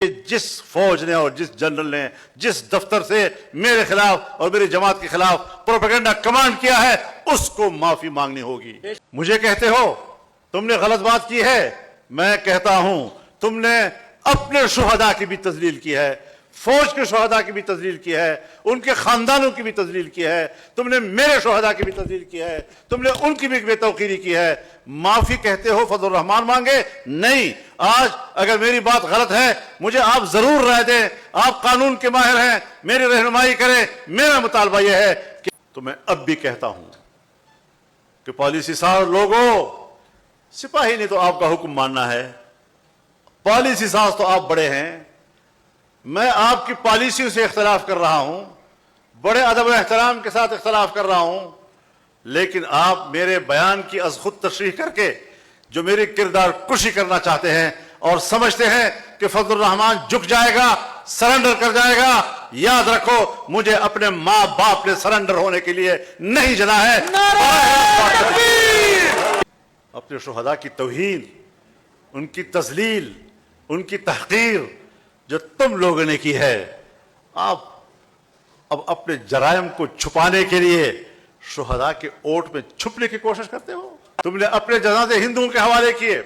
जिस फौज ने और जिस जनरल ने जिस दफ्तर से मेरे खिलाफ और मेरी जमात के खिलाफ प्रोपेगेंडा कमांड किया है उसको माफी मांगनी होगी। मुझे कहते हो तुमने गलत बात की है, मैं कहता हूं तुमने अपने शुहदा की भी तजलील की है, फौज के शुहदा की भी तजलील की है, उनके खानदानों की भी तजलील की है, तुमने मेरे शुहदा की भी तजलील की है, तुमने उनकी भी बेतौकीरी की है। माफी कहते हो फजल रहमान मांगे? नहीं। आज अगर मेरी बात गलत है मुझे आप जरूर राय दें, आप कानून के माहिर हैं, मेरी रहनुमाई करें। मेरा मुतालबा यह है कि तो मैं अब भी कहता हूं कि पॉलिसी साज लोगों, सिपाही ने तो आपका हुक्म मानना है, पॉलिसी साज तो आप बड़े हैं, मैं आपकी पॉलिसियों से इख्तलाफ कर रहा हूं, बड़े अदब और एहतराम के साथ इख्तलाफ कर रहा हूं, लेकिन आप मेरे बयान की अज खुद तशरीह करके जो मेरी किरदार कुशी करना चाहते हैं और समझते हैं कि फजल रहमान झुक जाएगा, सरेंडर कर जाएगा, याद रखो मुझे अपने माँ बाप ने सरेंडर होने के लिए नहीं जना है। अपने शुहदा की तौहीन, उनकी तजलील, उनकी तहकीर जो तुम लोगों ने की है, आप अब अपने जरायम को छुपाने के लिए शुहदा के ओट में छुपने की कोशिश करते हो। तुमने अपने जनाजे हिंदुओं के हवाले किए।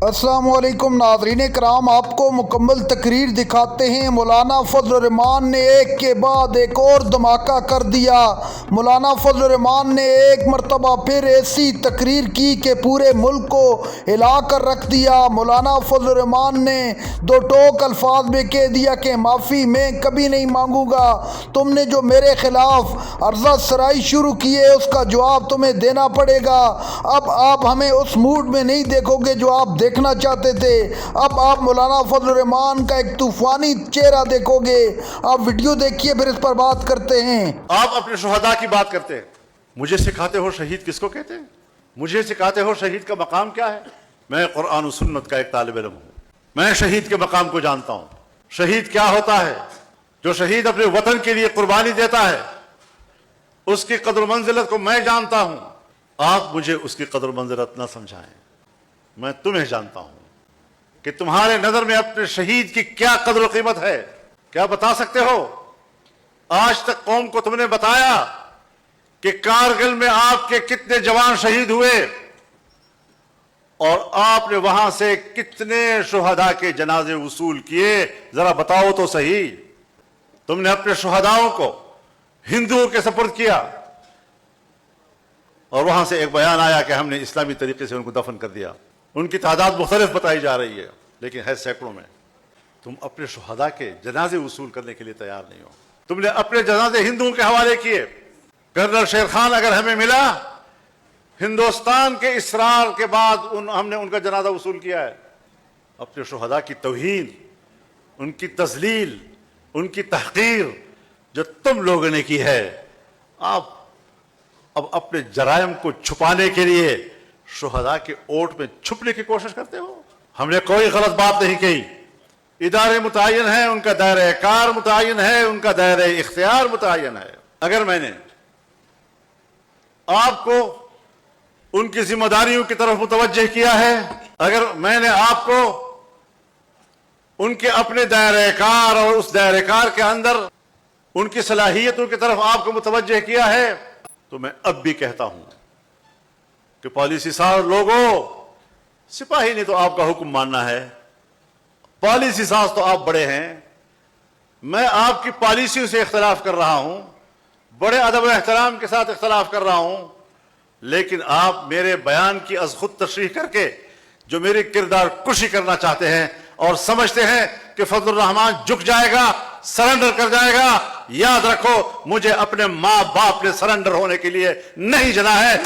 अस्सलाम वालेकुम नाज़रीन कराम, आपको मुकम्मल तकरीर दिखाते हैं। मौलाना फजल रहमान ने एक के बाद एक और धमाका कर दिया। मौलाना फजल रहमान ने एक मरतबा फिर ऐसी तकरीर की कि पूरे मुल्क को हिला कर रख दिया। मौलाना फजल रहमान ने दो टोक अल्फाज में कह दिया कि माफ़ी मैं कभी नहीं मांगूंगा, तुमने जो मेरे खिलाफ अर्जा सराई शुरू की है उसका जवाब तुम्हें देना पड़ेगा। अब आप हमें उस मूड में नहीं देखोगे जो आप देखना चाहते थे। अब आप मौलाना फजल रहमान का एक तूफानी चेहरा देखोगे। आप वीडियो देखिए फिर इस पर बात करते हैं। आप अपने शुहदा की बात करते हैं, मुझे सिखाते हो शहीद किसको कहते हैं, मुझे सिखाते हो शहीद का मकाम क्या है। मैं कुरान और सुन्नत का एक तालिब इल्म हूं, मैं शहीद के मकाम को जानता हूं। शहीद क्या होता है? जो शहीद अपने वतन के लिए कुर्बानी देता है उसकी कदर मंजिलत को मैं जानता हूं। आप मुझे उसकी कदर मंजिलत न समझाएं, मैं तुम्हें जानता हूं कि तुम्हारे नजर में अपने शहीद की क्या कदर कीमत है। क्या बता सकते हो? आज तक कौम को तुमने बताया कि कारगिल में आपके कितने जवान शहीद हुए और आपने वहां से कितने शुहदा के जनाजे वसूल किए? जरा बताओ तो सही। तुमने अपने शुहदाओं को हिंदुओं के सपुर्द किया और वहां से एक बयान आया कि हमने इस्लामी तरीके से उनको दफन कर दिया। उनकी तादाद मुख्तलिफ बताई जा रही है लेकिन है सैकड़ों में। तुम अपने शुहदा के जनाजे वसूल करने के लिए तैयार नहीं हो। तुमने अपने जनाजे हिंदुओं के हवाले किए। कर्नल शेर खान अगर हमें मिला, हिंदुस्तान के इसरार के बाद हमने उनका जनाजा वसूल किया है। अपने शुहदा की तौहीन, उनकी तजलील, उनकी तहकीर जो तुम लोगों ने की है, आप अब अपने जरायम को छुपाने के लिए शुहदा के ओट में छुपने की कोशिश करते हो। हमने कोई गलत बात नहीं कही। इदारे मुतय्यन है, उनका दायरे कार मुतय्यन है, उनका दायरे इख्तियार मुतय्यन है। अगर मैंने आपको उनकी जिम्मेदारियों की तरफ मुतवज्जह किया है, अगर मैंने आपको उनके अपने दायरे कार और उस दायरे कार के अंदर उनकी सलाहियतों की तरफ आपको मुतवज्जह किया है, तो मैं अब भी कहता हूं कि पॉलिसी साज लोगों, सिपाही ने तो आपका हुक्म मानना है, पॉलिसी साज तो आप बड़े हैं, मैं आपकी पॉलिसियों से इख्तलाफ कर रहा हूं, बड़े अदब और एहतराम के साथ इख्तलाफ कर रहा हूं, लेकिन आप मेरे बयान की अज खुद तशरीह करके जो मेरी किरदार कुशी करना चाहते हैं और समझते हैं कि फजल रहमान झुक जाएगा, सरेंडर कर जाएगा, याद रखो मुझे अपने माँ बाप ने सरेंडर होने के लिए नहीं जना है।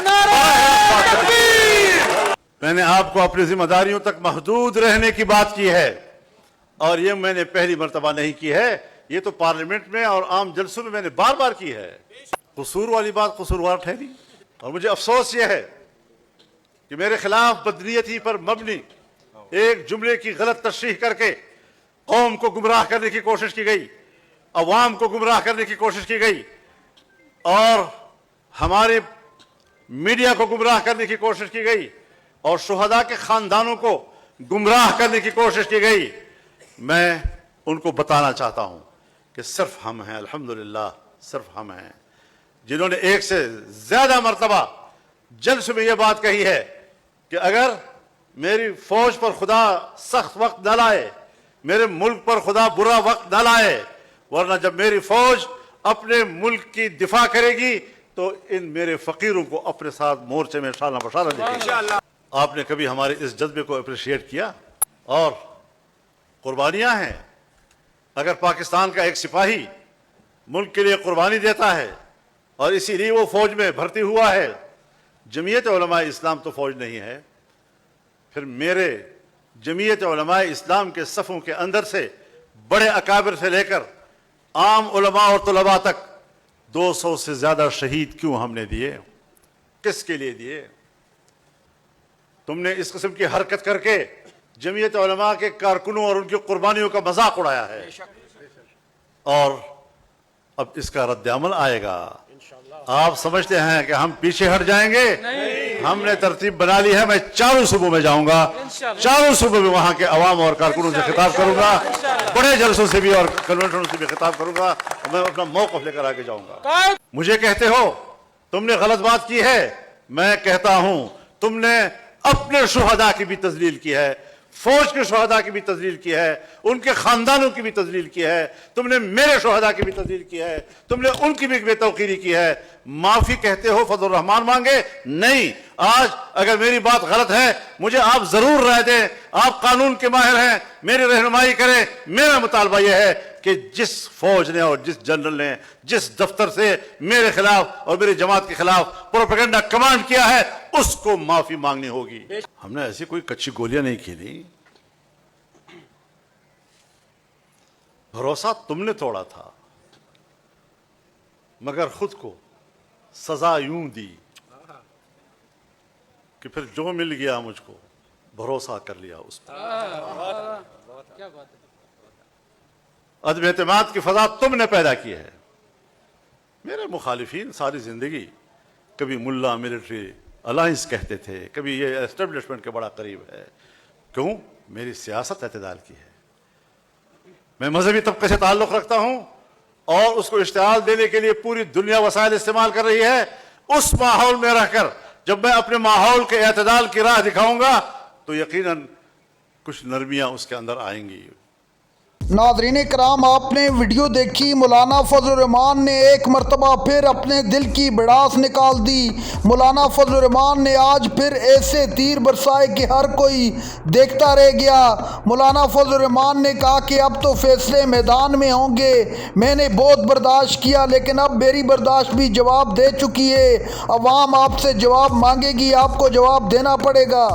मैंने आपको अपनी जिम्मेदारियों तक महदूद रहने की बात की है और ये मैंने पहली मर्तबा नहीं की है, ये तो पार्लियामेंट में और आम जलसों में मैंने बार बार की है। कसूर वाली बात कसूरवार ठहरी और मुझे अफसोस यह है कि मेरे खिलाफ बदनीयती पर मबनी एक जुमले की गलत तशरीह करके कौम को गुमराह करने की कोशिश की गई, अवाम को गुमराह करने की कोशिश की गई और हमारे मीडिया को गुमराह करने की कोशिश की गई और शुहदा के खानदानों को गुमराह करने की कोशिश की गई। मैं उनको बताना चाहता हूं कि सिर्फ हम हैं, अल्हम्दुलिल्लाह सिर्फ हम हैं जिन्होंने एक से ज्यादा मर्तबा जल्स में यह बात कही है कि अगर मेरी फौज पर खुदा सख्त वक्त न लाए, मेरे मुल्क पर खुदा बुरा वक्त न लाए, वरना जब मेरी फौज अपने मुल्क की दिफा करेगी तो इन मेरे फकीरों को अपने साथ मोर्चे में शाला बशाला देगी। आपने कभी हमारे इस जज्बे को अप्रिशिएट किया? और कुर्बानियां हैं। अगर पाकिस्तान का एक सिपाही मुल्क के लिए कुर्बानी देता है और इसीलिए वो फौज में भर्ती हुआ है, जमीयत उलमा इस्लाम तो फौज नहीं है, फिर मेरे जमीयत उलमा इस्लाम के सफ़ों के अंदर से बड़े अकाबिर से लेकर आम उलमा और तलबा तक 200 से ज्यादा शहीद क्यों हमने दिए? किसके लिए दिए? तुमने इस किस्म की हरकत करके जमीयत उलमा के कारकुनों और उनकी कुर्बानियों का मजाक उड़ाया है और अब इसका रद्द-ए-अमल आएगा। आप समझते हैं कि हम पीछे हट जाएंगे? हमने तरतीब बना ली है। मैं चारों सूबों में जाऊंगा, चारों सूबों में वहां के अवाम और कारकुनों से खिताब करूंगा, बड़े जलसों से भी और कन्वेंशनों से भी खिताब करूंगा। मैं अपना मौक़िफ़ लेकर आगे जाऊंगा। मुझे कहते हो तुमने गलत बात की है, मैं कहता हूं तुमने अपने शुहदा की भी तजलील की है, फौज के शुहदा की भी तजलील की है, उनके खानदानों की भी तजलील की है, तुमने मेरे शुहदा की भी तजलील की है, तुमने उनकी भी बेतौकीरी की है। माफी कहते हो फजल रहमान मांगे? नहीं। आज अगर मेरी बात गलत है मुझे आप जरूर राय दें, आप कानून के माहिर हैं, मेरी रहनुमाई करें। मेरा मुतालबा यह है कि जिस फौज ने और जिस जनरल ने जिस दफ्तर से मेरे खिलाफ और मेरी जमात के खिलाफ प्रोपेगेंडा कमांड किया है उसको माफी मांगनी होगी। हमने ऐसी कोई कच्ची गोलियां नहीं खेली। भरोसा तुमने तोड़ा था मगर खुद को सजा यूं दी कि फिर जो मिल गया मुझको भरोसा कर लिया उस पर। अदम एतमाद की फजा तुमने पैदा की है। मेरे मुखालिफिन सारी जिंदगी कभी मुल्ला मिलिट्री अलायंस कहते थे, कभी ये एस्टेब्लिशमेंट के बड़ा करीब है। क्यों? मेरी सियासत एतदाल की है। मैं मजहबी तबके से ताल्लुक रखता हूं और उसको इश्तिहाल देने के लिए पूरी दुनिया वसाइल इस्तेमाल कर रही है। उस माहौल में रहकर जब मैं अपने माहौल के एतदाल की राह दिखाऊंगा तो यकीनन कुछ नरमियां उसके अंदर आएंगी। नाज़रीन कराम, आपने वीडियो देखी। मौलाना फजल रहमान ने एक मरतबा फिर अपने दिल की भड़ास निकाल दी। मौलाना फजल रहमान ने आज फिर ऐसे तीर बरसाए कि हर कोई देखता रह गया। मौलाना फजल रहमान ने कहा कि अब तो फैसले मैदान में होंगे। मैंने बहुत बर्दाश्त किया लेकिन अब मेरी बर्दाश्त भी जवाब दे चुकी है। अवाम आपसे जवाब मांगेगी, आपको जवाब देना पड़ेगा।